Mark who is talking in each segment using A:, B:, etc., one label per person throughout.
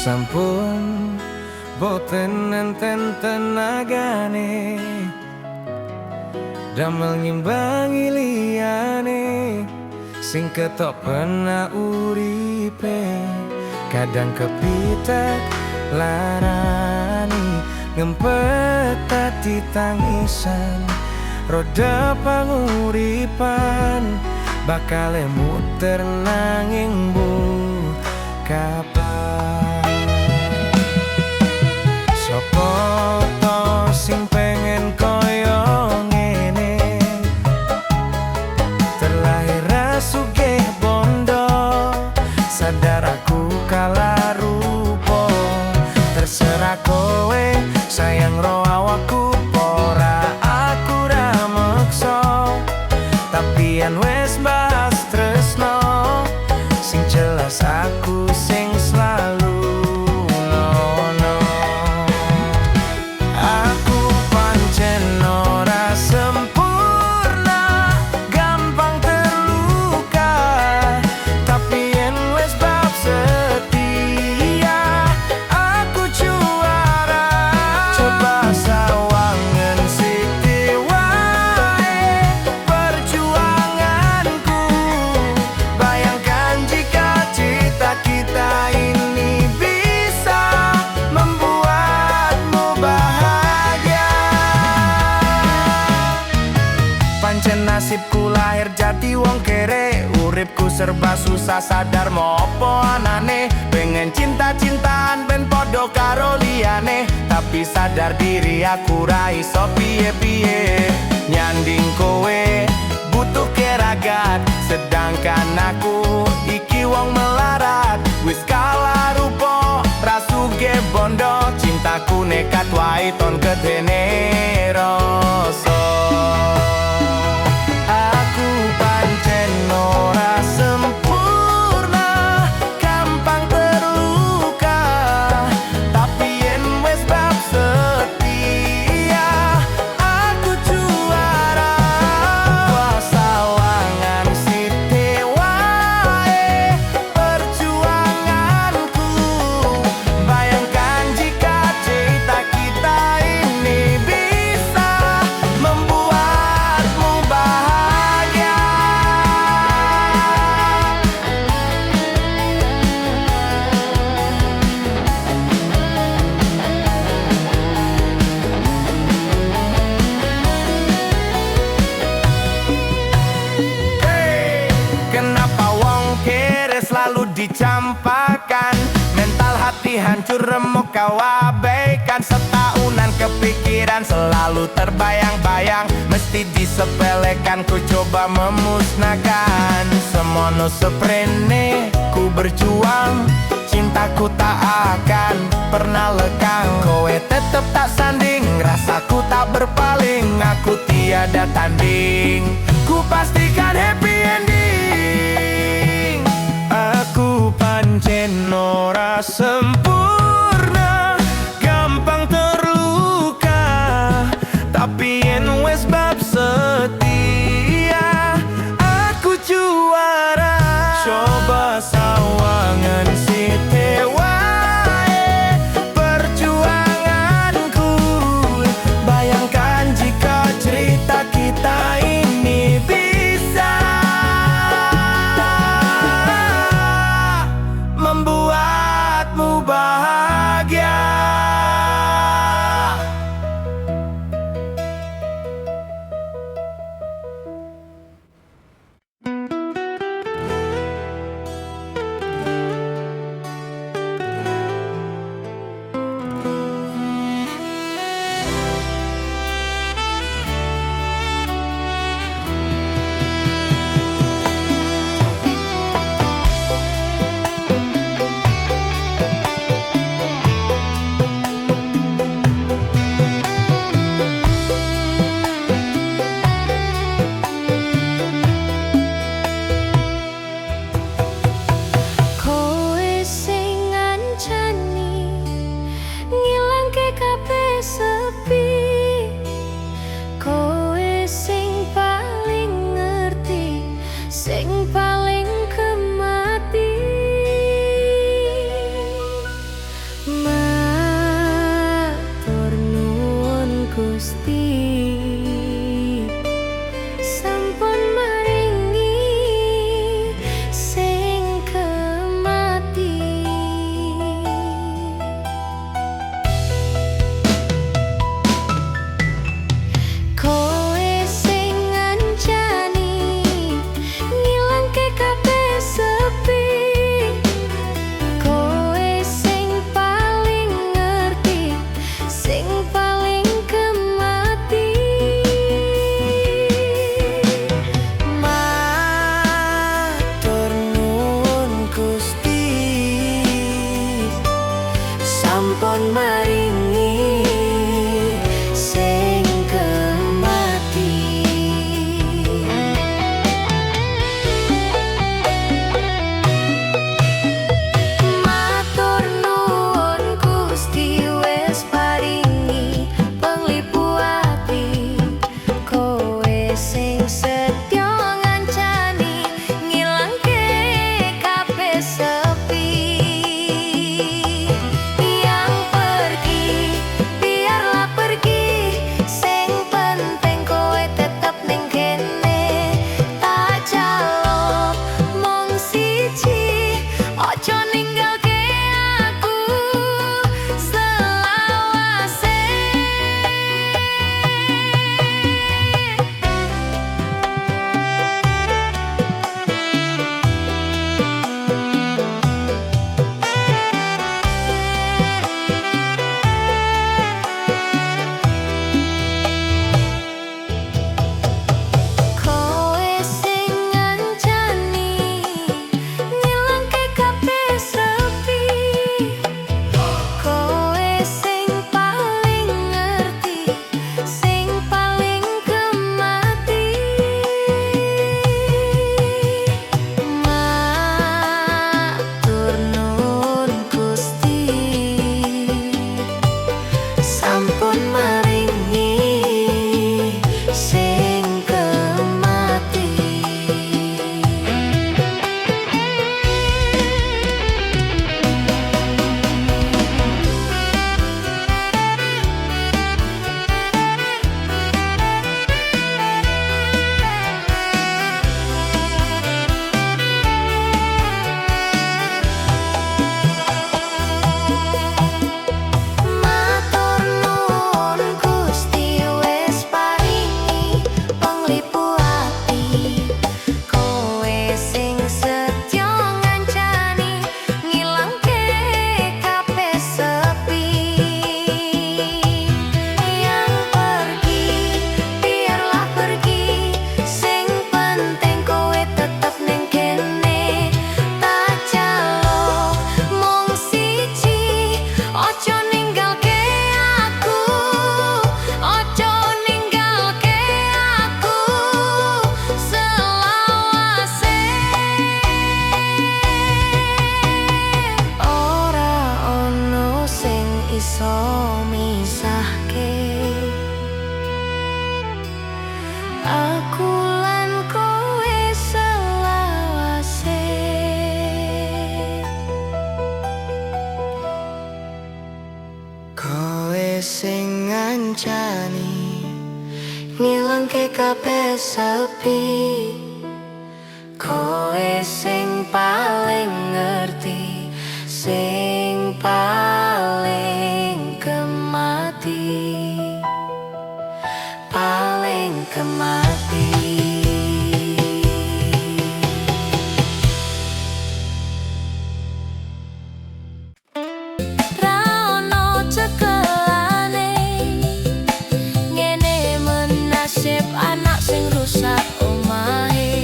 A: sampun boten enten tenagane damel ngimbangi liyane sing ketok pena uripe. Kadang kepitek larani ngempet ati tangisan, roda panguripan bakal muter nanging bu kapan. Sopo to sing pengen koyo ngene, terlahir sugih bondo, sadar aku kalah rupo. Terserah kowe sayang ro awakku pora, aku ra meksa. Tapi yen wis bahas tresno, sing jelas aku sing selalu nono. Aku pancen ora sempurna, gampang terluka. Tapi yen wis bab setia, aku juara. Coba sawangen siti wae perjuanganku. Bayangkan jika cita kita ini bisa membuatmu bahagia. Pancen nasibku lahir jadi wong kere, uripku serba susah sadar mopo anane. Pengen cinta-cintaan ben podo karo liyane, tapi sadar diri aku ra iso piye-piye. Nyanding kowe butuh keragat, sedangkan aku iki wong melarat. Wis kalah rupo rasuge bondo, cintaku nekat wae ton gedene rasa. Aku pancen ora sempurna, gampang terluka. Tapi yen wis bab setia, aku juara. Kuasa wangan siti wae perjuanganku. Bayangkan jika cerita kita ini bisa membuatmu bahagia. Hey, kenapa wong kere selalu dicampakan? Mental hati hancur remuk kau abaikan. Setahunan kepikiran selalu terbayang-bayang, mesti disepelekan, ku coba memusnahkan. Semono seprene ku berjuang, cintaku tak akan pernah lekang. Kowe tetep tak sanding, rasaku tak berpaling. Aku tiada tanding, ku pastikan happy ending. Aku pancen ora sempurna, gampang terluka. Tapi yen wis bab setia, aku juara. Coba sawangen siti wae perjuanganku. Bayangkan jika cerita kita ini bisa
B: sampun maringi sing kemati. Matur nuwun Gusti wis paringi penglipu ati, kowe sing setya ngancani ngilangke kabeh sepi. Yang pergi biarlah pergi, sing penting kowe tetep ning kene. Tak jaluk mung siji, ojo ninggalke aku selawase. Kowe sing ngancani ngilangke kabeh sepi, kowe sing paling ngerti, sing paling kemati. Matur nuwun Gusti sampun maringi sing kemati. Matur nuwun Gusti wis paringi penglipu ati, kowe sing setya ngancani ngilangke kabeh sepi. Yang pergi biarlah pergi, sing penting kowe tetep ning kene. Tak jaluk mung siji, ojo ninggalke aku, ojo ninggalke aku selawase. Ora ono sing iso misahke aku lan kowe selawase. Kowe sing ngancani ngilangke kabeh sepi, kowe sing paling ngerti, sing paling kemati, paling kemati. Ra ono cekelane, ngene menasib anak sing rusak omahe.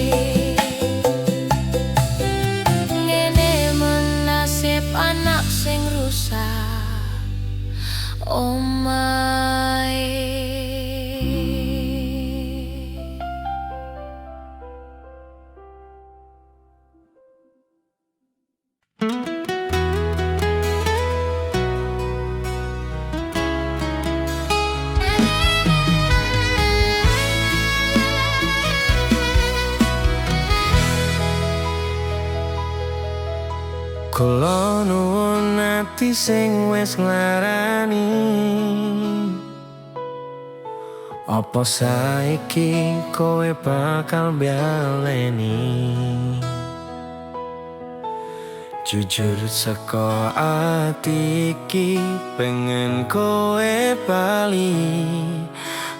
B: Ngene menasib anak sing rusak omahe.
A: Kula nuwun ati sing wis nglarani, apa saiki kowe bakal baleni? Jujur saka ati iki pengen kowe bali,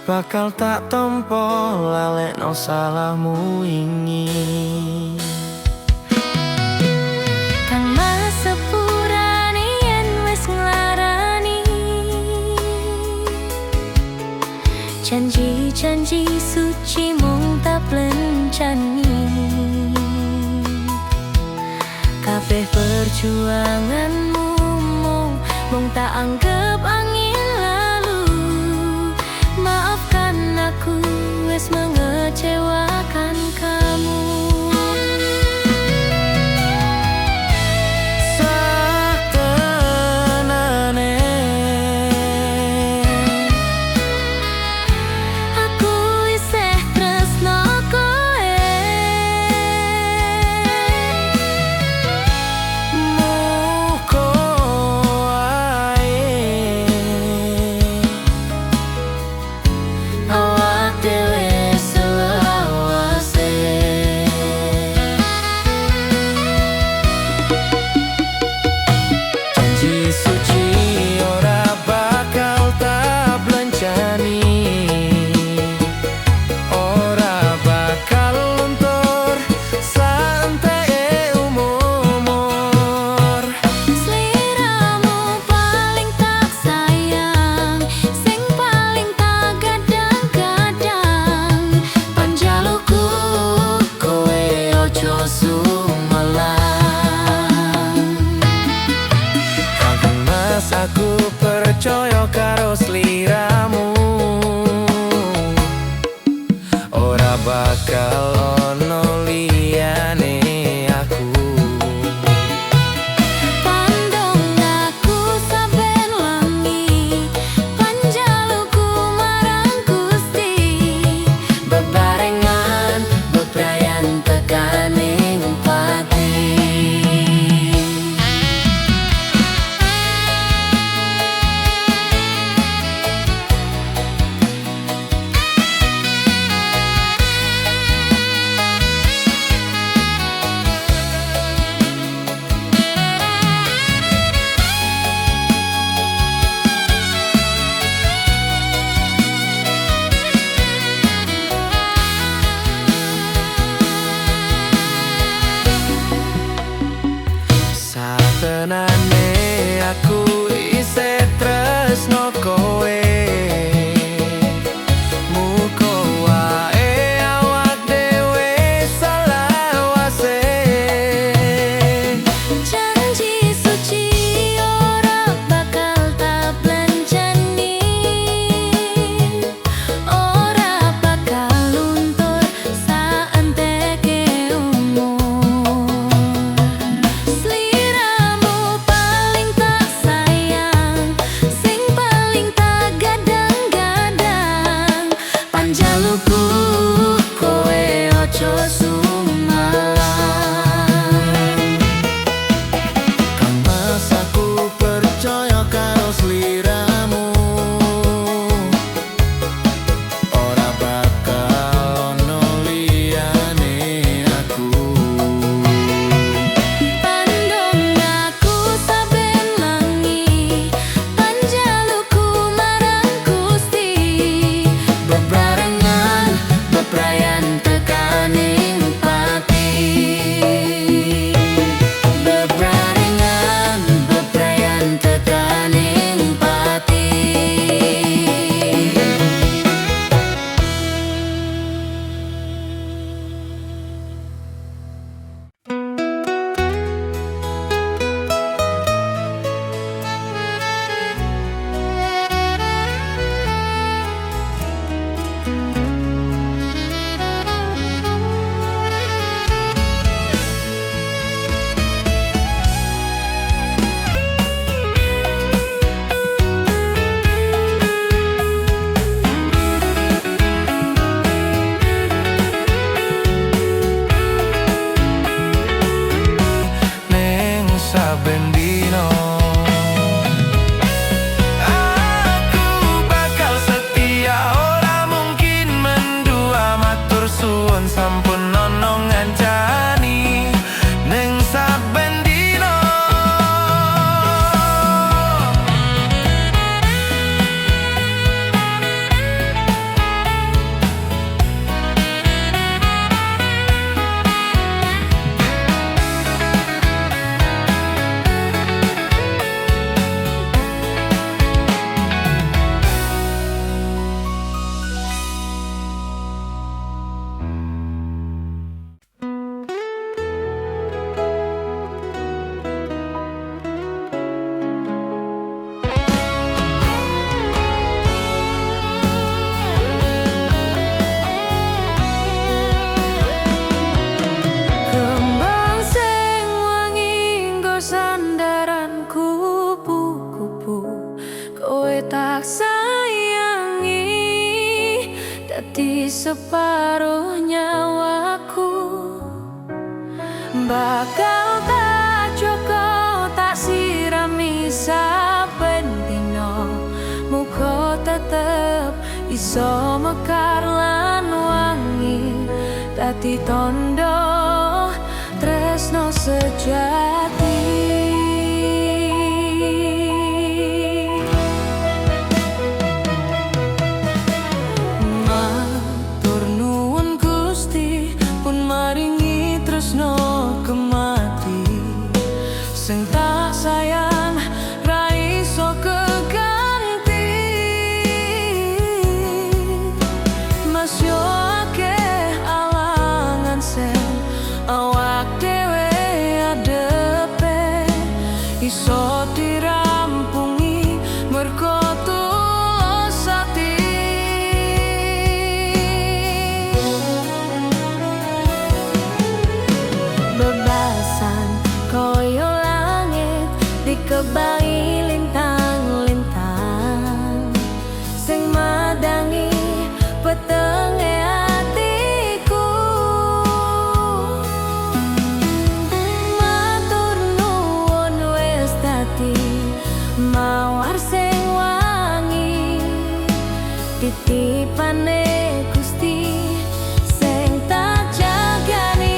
A: bakal tak tampa lalekno salahmu ini.
B: Janji-janji suci mung tak lencani, kabeh perjuanganmu mung mung tak anggap angin lalu. Maafkan aku wes mengecewakan kamu.
A: Aku percaya karo sliramu, ora bakal ono liyane aku.
B: Pandong aku saben wengi, panjaluku marang Gusti. Bebarengan bebrayan tekaning pati.
A: Satenane aku isih tresno kowe, muga wae awak dhewe selawase.
B: Janji suci ora bakal tak blenjani, ora bakal luntur saenteke umur. Sliramu paling tak sayang, sing paling tak gadang-gadang. Panjaluku kowe ojo sumalang.
A: Mas aku percaya karo sliramu, ora bakal ono liyane aku.
B: Pandong aku saben wengi, panjaluku marang Gusti. Bebarengan bebrayan tekaning pati. Bebarengan bebrayan tekaning pati.
A: Ning saben dino aku bakal setia, ora mungkin mendua. Matur suwun sampun ono ngancani. Ning saben dino
B: dadi separuh nyawaku. Bakal tak joko tak sirami saben dino, muga tetep iso mekar lan wangi, dadi tondo tresno sejati. Matur nuwun Gusti pun maringi tresno kemati, sing tak sayang ra iso keganti. Mas yo akeh alangan sen awak dhewe adepe, iso dirampungi mergo tulus ati. Bebasan koyo langit dikebangi lintang-lintang, sing madangi petenge atiku. Matur nuwun wis dadi mawar sing wangi, titipane Gusti sing tak jagani.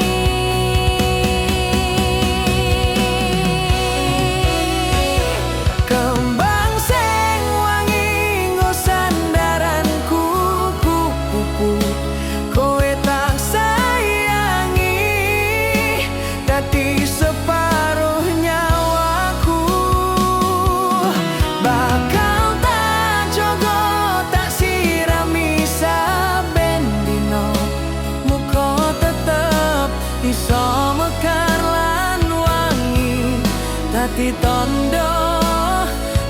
B: Kembang sing wangi nggo sandaran kupu-kupu, kowe tak sayangi, dadi separuh nyawaku. Bakal tak jogo tak sirami saben dino, muga tetep iso mekar lan wangi, dadi tondo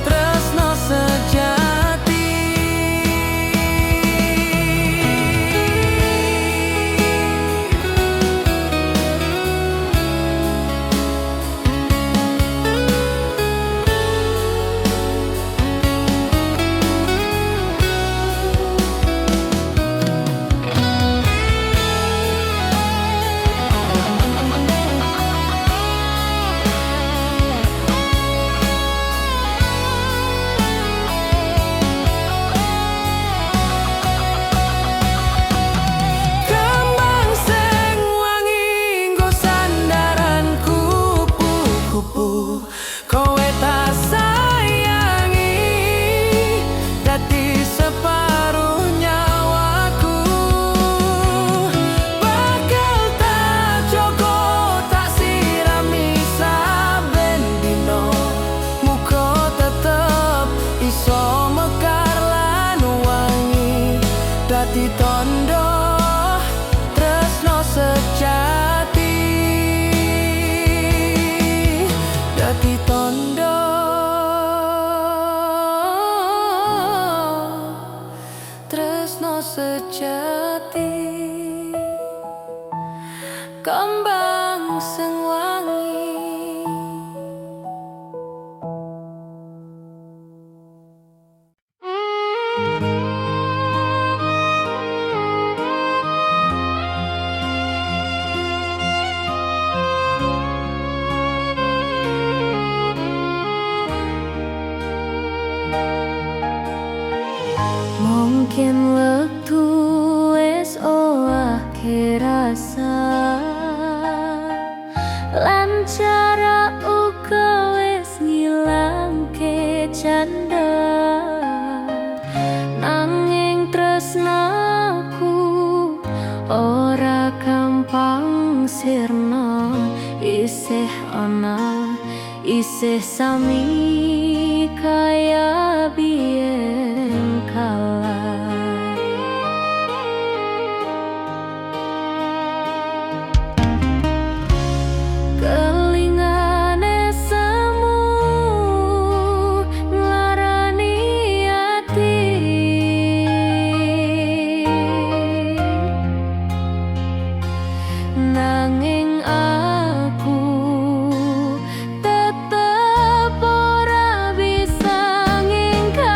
B: tresno sejati. Kembang sing wangi nggo sandaran kupu-kupu, kowe tak sayangi, dadi separuh nyawaku. Bakal tak jogo tak sirami saben dino, muga tetep iso mekar lan wangi, dadi tondo tresno sejati, dadi tondo tresno sejati. Kembang sing wangi. Mungkin wektu wis owahke rasa, lan cara uga wis ngilangke canda, nanging tresnaku ora gampang sirna. Isih ana, isih sami kaya biyen kala. Kelingane semu nglarani ati, nanging aku tetep ora bisa ngingkari.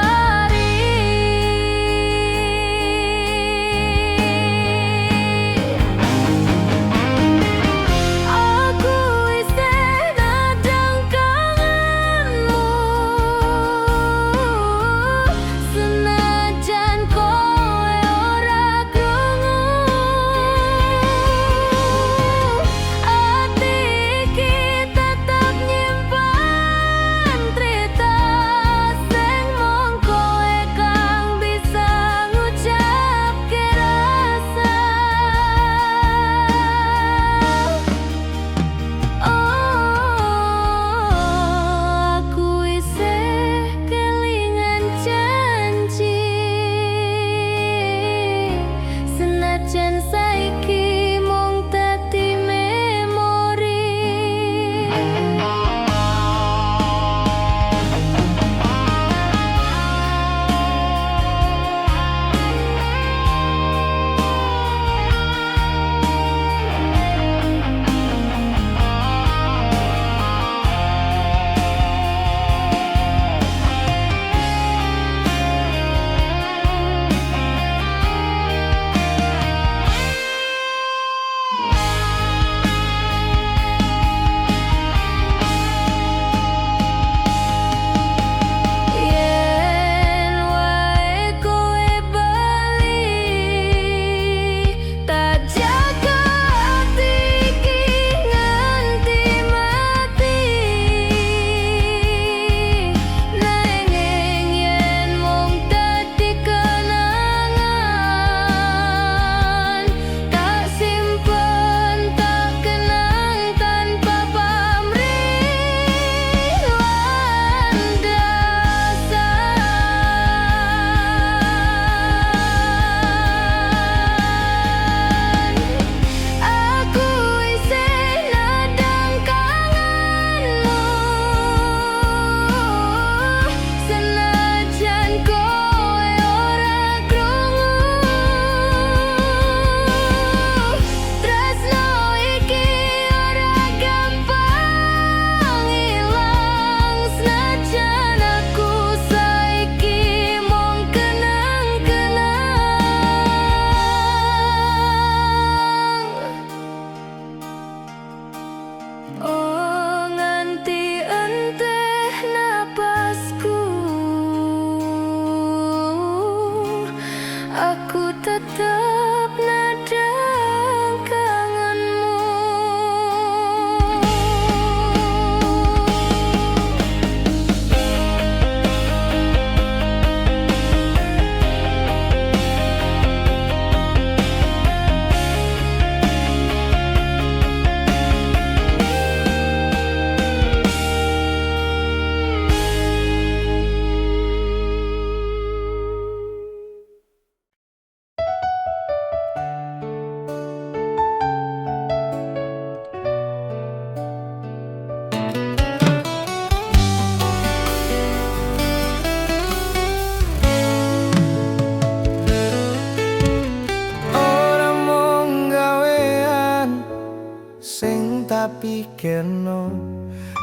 A: pikirno,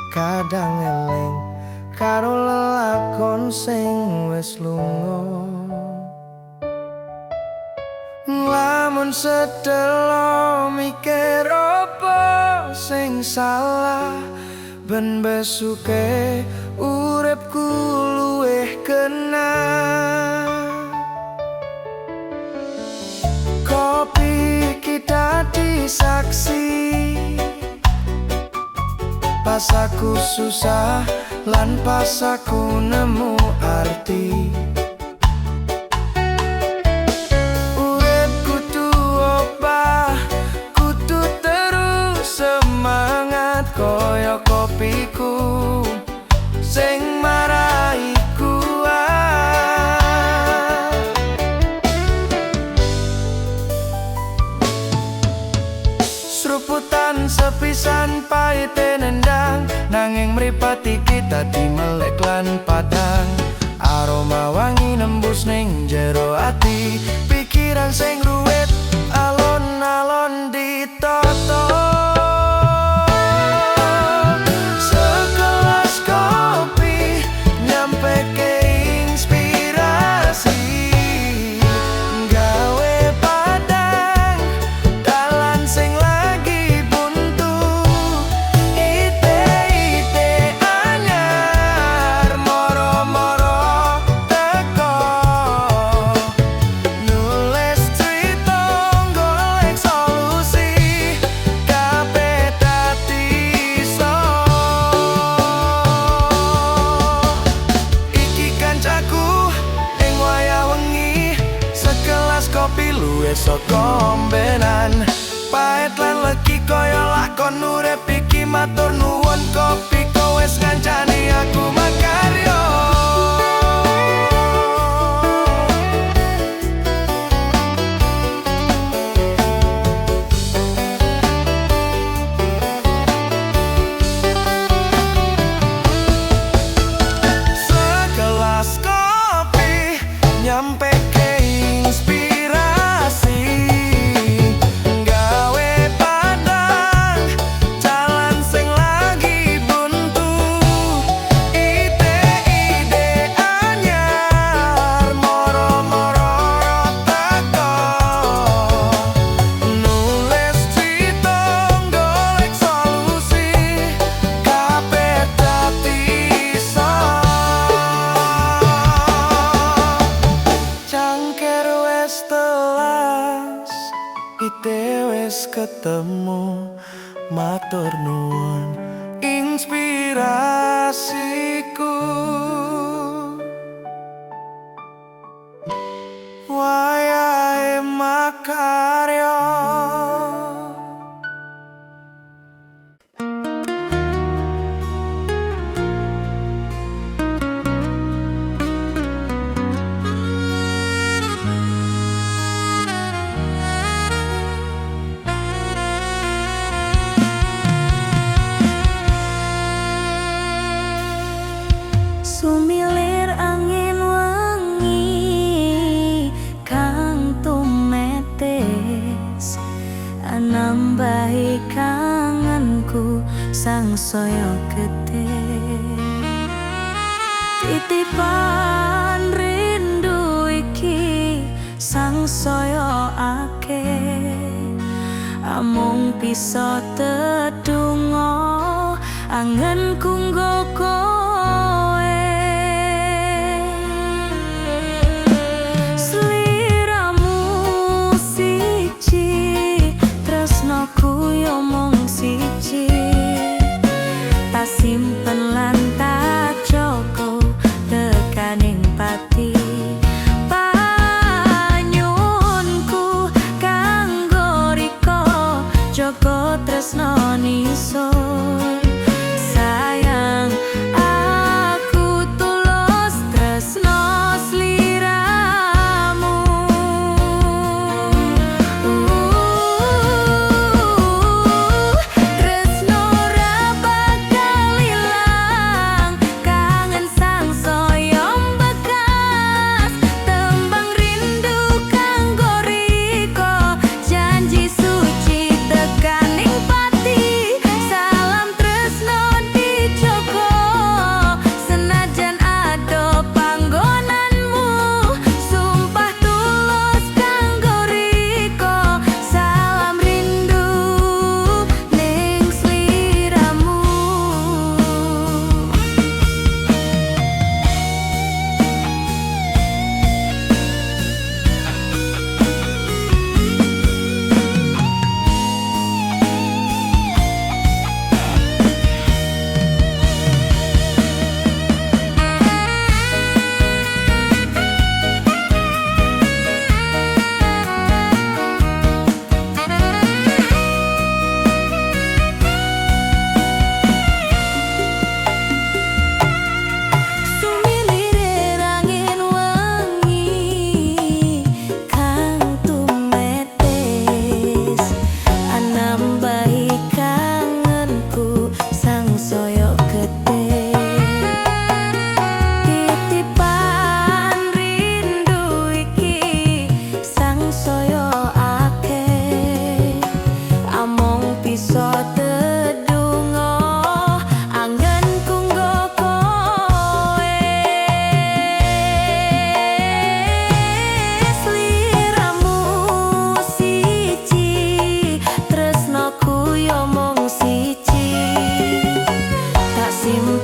A: kadang eling karo lelakon sing wis lunga. Lamun sedelo mikir apa sing salah, ben besuke uripku luwih kena. Kopi kita disaksi pas aku susah lan pas aku nemu arti. Urip kudu obah, kudu terus semangat koyo kopiku sing marai kuat. Seruputan sepisan pahite nendang, nanging mripati kita dimelek lan padang. Aroma wangi nembus ning jero ati, pikiran sing ruwet alon-alon ditata. Segelas kopi nyampeke inspirasi, gawe padang dalan sing lagi buntu. Ide-ide anyar moro-moro teko, nulis cerita golek solusi, kabeh dadi iso. Iki kancaku ing wayah wengi, segelas kopi luwih saka ombenan. Pahit lan legi koyo lakon urip iki, matur nuwun kopi kowe wis ngancani aku makarya. Segelas kopi nyampeke inspirasi, gawe padang jalan sing lagi buntu. Ide-ide anyar moro-moro teko, nulis cerita golek solusi, kabeh dadi iso. Cangkir wis telas, ide wis ketemu, matur nuwun inspirasiku. Wayahe makarya.
B: Sumilir angin wangi kang tumetes, nambahi kangenku sangsaya getih. Titipan rindu iki sangsaya akeh, amung bisa tetunggo angenku nggo kowe. Sliramu siji, tresnoku yo mung siji, tak simpen lan tak joko tekaning pati. Panyunku kanggo riko, joko tresno nisor sayang.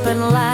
B: simpen lah